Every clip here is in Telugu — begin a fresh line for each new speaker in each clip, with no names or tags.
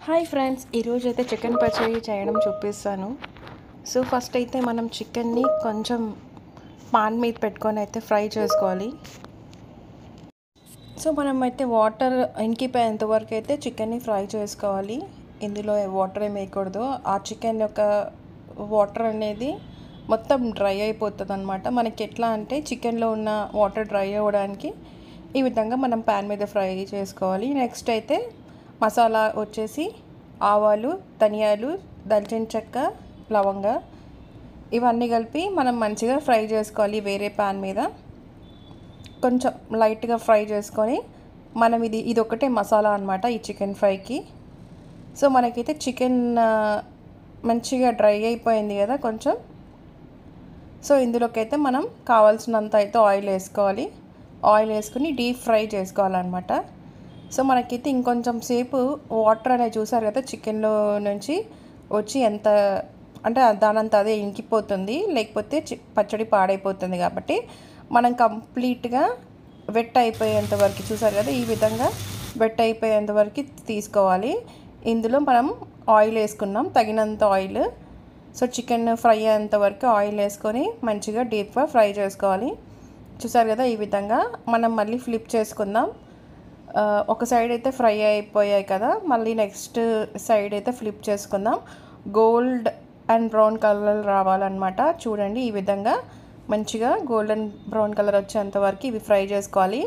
హాయ్ ఫ్రెండ్స్, ఈరోజైతే చికెన్ పచ్చడి చేయడం చూపిస్తాను. సో ఫస్ట్ అయితే మనం చికెన్ని కొంచెం పాన్ మీద పెట్టుకొని అయితే ఫ్రై చేసుకోవాలి. సో మనం అయితే వాటర్ ఇంకిపోయేంత వరకు అయితే చికెన్ని ఫ్రై చేసుకోవాలి. ఇందులో వాటర్ ఏమి వేయకూడదు. ఆ చికెన్ యొక్క వాటర్ అనేది మొత్తం డ్రై అయిపోతుంది అనమాట. మనకి ఎట్లా అంటే చికెన్లో ఉన్న వాటర్ డ్రై అవ్వడానికి ఈ విధంగా మనం ప్యాన్ మీద ఫ్రై చేసుకోవాలి. నెక్స్ట్ అయితే మసాలా వచ్చేసి ఆవాలు, ధనియాలు, దాల్చిన చెక్క, లవంగ ఇవన్నీ కలిపి మనం మంచిగా ఫ్రై చేసుకోవాలి. వేరే ప్యాన్ మీద కొంచెం లైట్గా ఫ్రై చేసుకొని మనం ఇది ఒకటే మసాలా అనమాట ఈ చికెన్ ఫ్రైకి. సో మనకైతే చికెన్ మంచిగా డ్రై అయిపోయింది కదా కొంచెం. సో ఇందులోకి అయితే మనం కావాల్సినంత అయితే ఆయిల్ వేసుకోవాలి. ఆయిల్ వేసుకుని డీప్ ఫ్రై చేసుకోవాలన్నమాట. సో మనకైతే ఇంకొంచెం సేపు వాటర్ అనేది చూసారు కదా చికెన్లో నుంచి వచ్చి ఎంత అంటే దానంతా అదే ఇంకిపోతుంది, లేకపోతే పచ్చడి పాడైపోతుంది. కాబట్టి మనం కంప్లీట్గా వెట్ అయిపోయేంత వరకు చూసారు కదా, ఈ విధంగా వెట్ అయిపోయేంత వరకు తీసుకోవాలి. ఇందులో మనం ఆయిల్ వేసుకున్నాం, తగినంత ఆయిల్. సో చికెన్ ఫ్రై అయ్యేంత వరకు ఆయిల్ వేసుకొని మంచిగా డీప్గా ఫ్రై చేసుకోవాలి. చూసారు కదా, ఈ విధంగా మనం మళ్ళీ ఫ్లిప్ చేసుకుందాం. ఒక సైడ్ అయితే ఫ్రై అయిపోయాయి కదా, మళ్ళీ నెక్స్ట్ సైడ్ అయితే ఫ్లిప్ చేసుకుందాం. గోల్డ్ అండ్ బ్రౌన్ కలర్ రావాలన్నమాట. చూడండి, ఈ విధంగా మంచిగా గోల్డెన్ బ్రౌన్ కలర్ వచ్చేంత వరకు ఇవి ఫ్రై చేసుకోవాలి.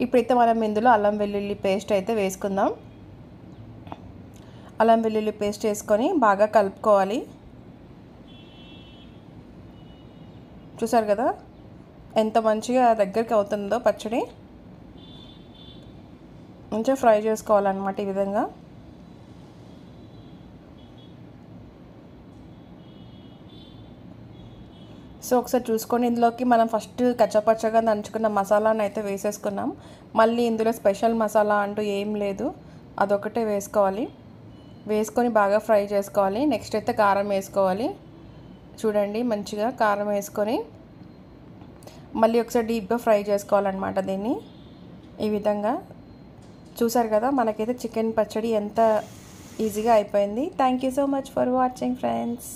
ఇప్పుడైతే మనం ఇందులో అల్లం వెల్లుల్లి పేస్ట్ అయితే వేసుకుందాం. అల్లం వెల్లుల్లి పేస్ట్ వేసుకొని బాగా కలుపుకోవాలి. చూసారు కదా ఎంత మంచిగా దగ్గరికి అవుతుందో పచ్చడి. మంచిగా ఫ్రై చేసుకోవాలన్నమాట ఈ విధంగా. సో ఒకసారి చూసుకొని ఇందులోకి మనం ఫస్ట్ కచ్చపచ్చగా దంచుకున్న మసాలాను అయితే వేసేసుకున్నాం. మళ్ళీ ఇందులో స్పెషల్ మసాలా అంటూ ఏం లేదు, అదొకటే వేసుకోవాలి. వేసుకొని బాగా ఫ్రై చేసుకోవాలి. నెక్స్ట్ అయితే కారం వేసుకోవాలి. చూడండి, మంచిగా కారం వేసుకొని మళ్ళీ ఒకసారి డీప్గా ఫ్రై చేసుకోవాలన్నమాట దీన్ని. ఈ విధంగా చూసారు కదా, మనకైతే చికెన్ పచ్చడి ఎంత ఈజీగా అయిపోయింది. Thank you so much for watching friends.